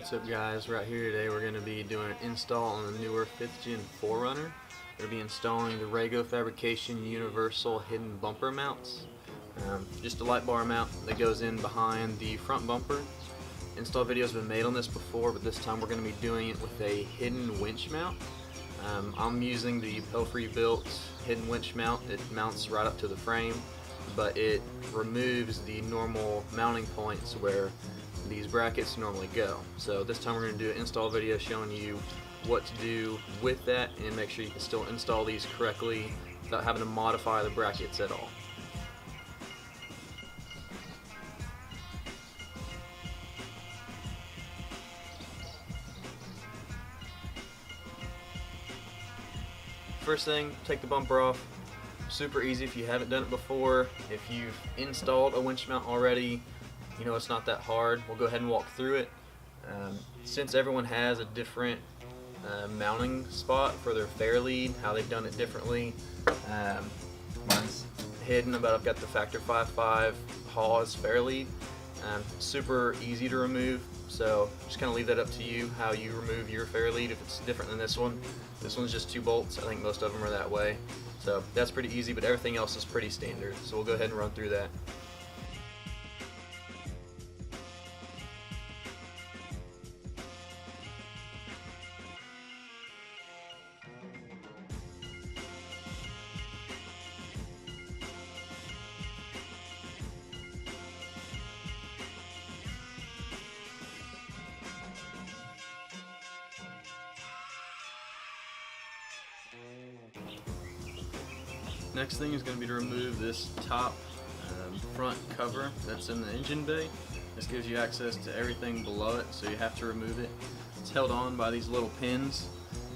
What's up guys, right here today we're going to be doing an install on the newer 5th Gen 4Runner. We're going to be installing the Rago Fabrication universal hidden bumper mounts. Just a light bar mount that goes in behind the front bumper. Install videos have been made on this before, but this time we're going to be doing it with a hidden winch mount. I'm using the Pelfrey built hidden winch mount. It mounts right up to the frame, but it removes the normal mounting points where these brackets normally go. So this time we're going to do an install video showing you what to do with that and make sure you can still install these correctly without having to modify the brackets at all. First thing, take the bumper off. Super easy if you haven't done it before. If you've installed a winch mount already, you know it's not that hard. We'll go ahead and walk through it. Since everyone has a different mounting spot for their fair lead, how they've done it differently. Mine's hidden, but I've got the Factor 5.5 Hawes fair lead. Super easy to remove, so just kind of leave that up to you how you remove your fair lead if it's different than this one. This one's just 2 bolts. I think most of them are that way. So that's pretty easy, but everything else is pretty standard. So we'll go ahead and run through that. Next thing is going to be to remove this top front cover that's in the engine bay. This gives you access to everything below it, so you have to remove it. It's held on by these little pins.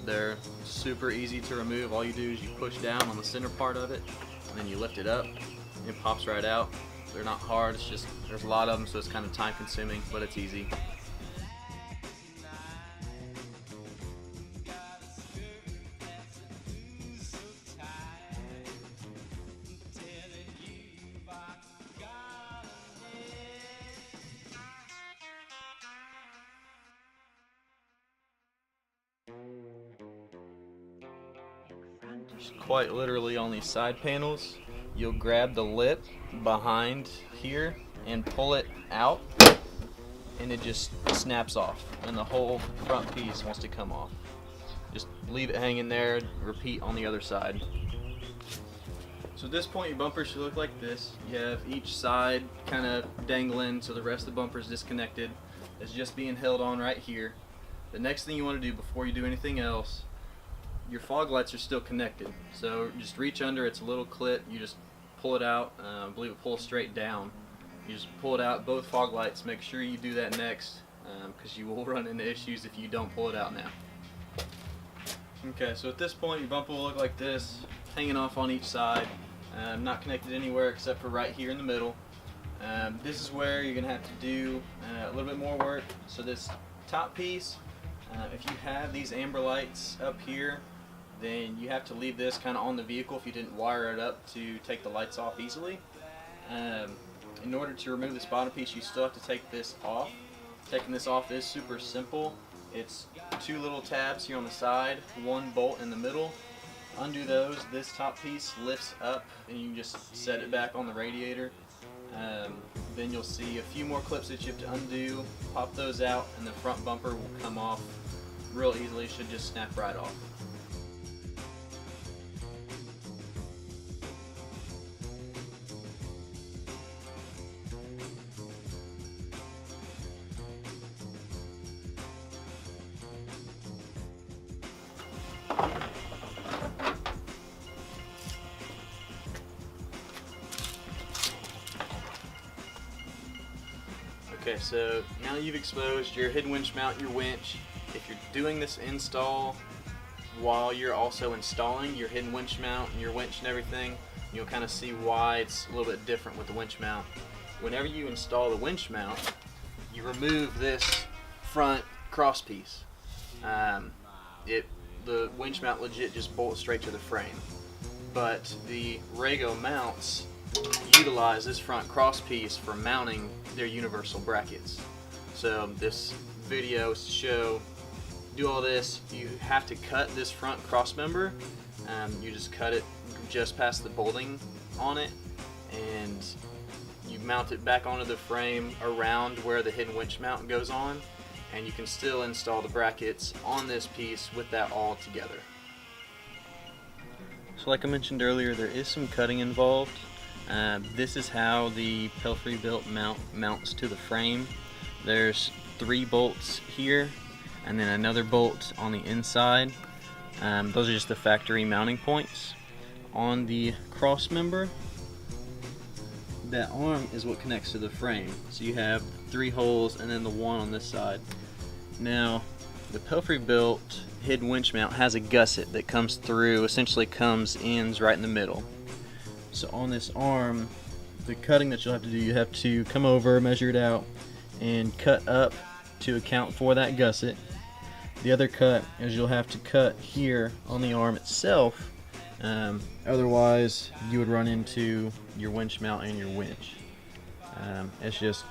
They're super easy to remove. All you do is you push down on the center part of it, and then you lift it up, and it pops right out. They're not hard, it's just there's a lot of them, so it's kind of time consuming, but it's easy. Quite literally on these side panels, you'll grab the lip behind here and pull it out, and it just snaps off and the whole front piece wants to come off. Just leave it hanging there, repeat on the other side. So at this point your bumper should look like this. You have each side kind of dangling so the rest of the bumper is disconnected. It's just being held on right here. The next thing you want to do before you do anything else, your fog lights are still connected, so just reach under. It's a little clip, you just pull it out. I believe it pulls straight down. You just pull it out, both fog lights. Make sure you do that next, because you will run into issues if you don't pull it out now. Okay, so at this point your bumper will look like this, hanging off on each side, not connected anywhere except for right here in the middle. This is where you're going to have to do a little bit more work. So this top piece, if you have these amber lights up here, then you have to leave this kind of on the vehicle if you didn't wire it up to take the lights off easily. In order to remove this bottom piece, you still have to take this off. Taking this off is super simple. It's 2 little tabs here on the side, 1 bolt in the middle. Undo those, this top piece lifts up, and you can just set it back on the radiator. Then you'll see a few more clips that you have to undo, pop those out, and the front bumper will come off real easily. Should just snap right off. Okay, so now you've exposed your hidden winch mount, your winch. If you're doing this install while you're also installing your hidden winch mount and your winch and everything, you'll kind of see why it's a little bit different with the winch mount. Whenever you install the winch mount, you remove this front cross piece. The winch mount legit just bolts straight to the frame. But the Rago mounts utilize this front cross piece for mounting their universal brackets. So this video is to show, do all this, you have to cut this front cross member. You just cut it just past the bolting on it, and you mount it back onto the frame around where the hidden winch mount goes on, and you can still install the brackets on this piece with that all together. So like I mentioned earlier, there is some cutting involved. This is how the Pelfrey built mount mounts to the frame. There's 3 bolts here and then another bolt on the inside. Those are just the factory mounting points. On the cross member, that arm is what connects to the frame. So you have 3 holes and then the one on this side. Now, the Pelfrey built hidden winch mount has a gusset that comes through, essentially ends right in the middle. So on this arm, the cutting that you'll have to do, you have to come over, measure it out, and cut up to account for that gusset. The other cut is you'll have to cut here on the arm itself, otherwise you would run into your winch mount and your winch. It's just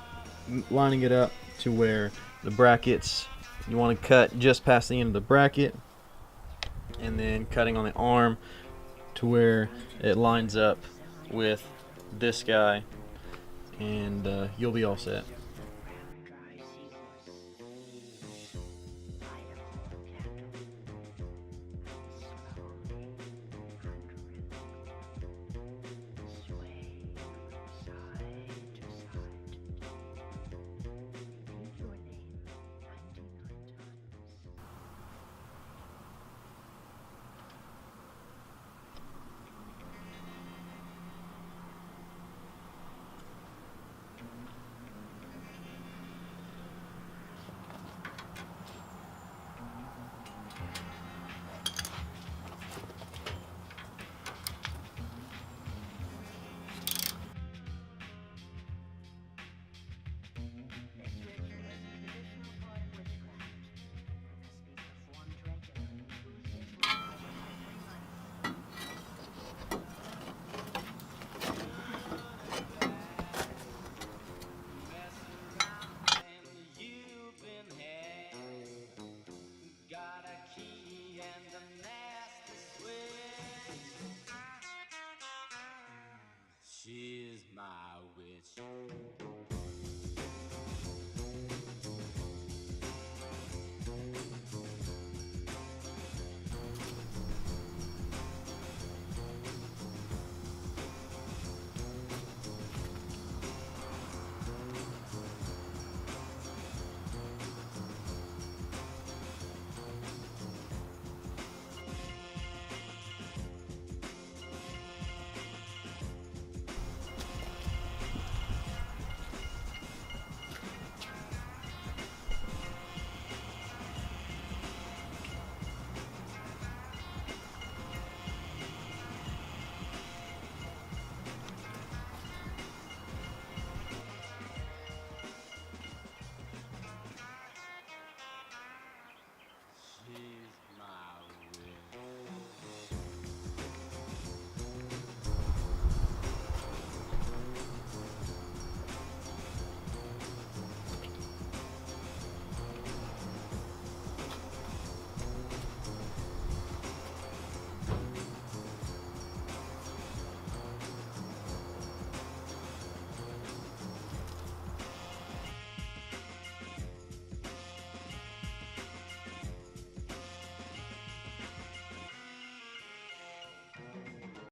lining it up to where the brackets, you want to cut just past the end of the bracket, and then cutting on the arm to where it lines up with this guy, and you'll be all set.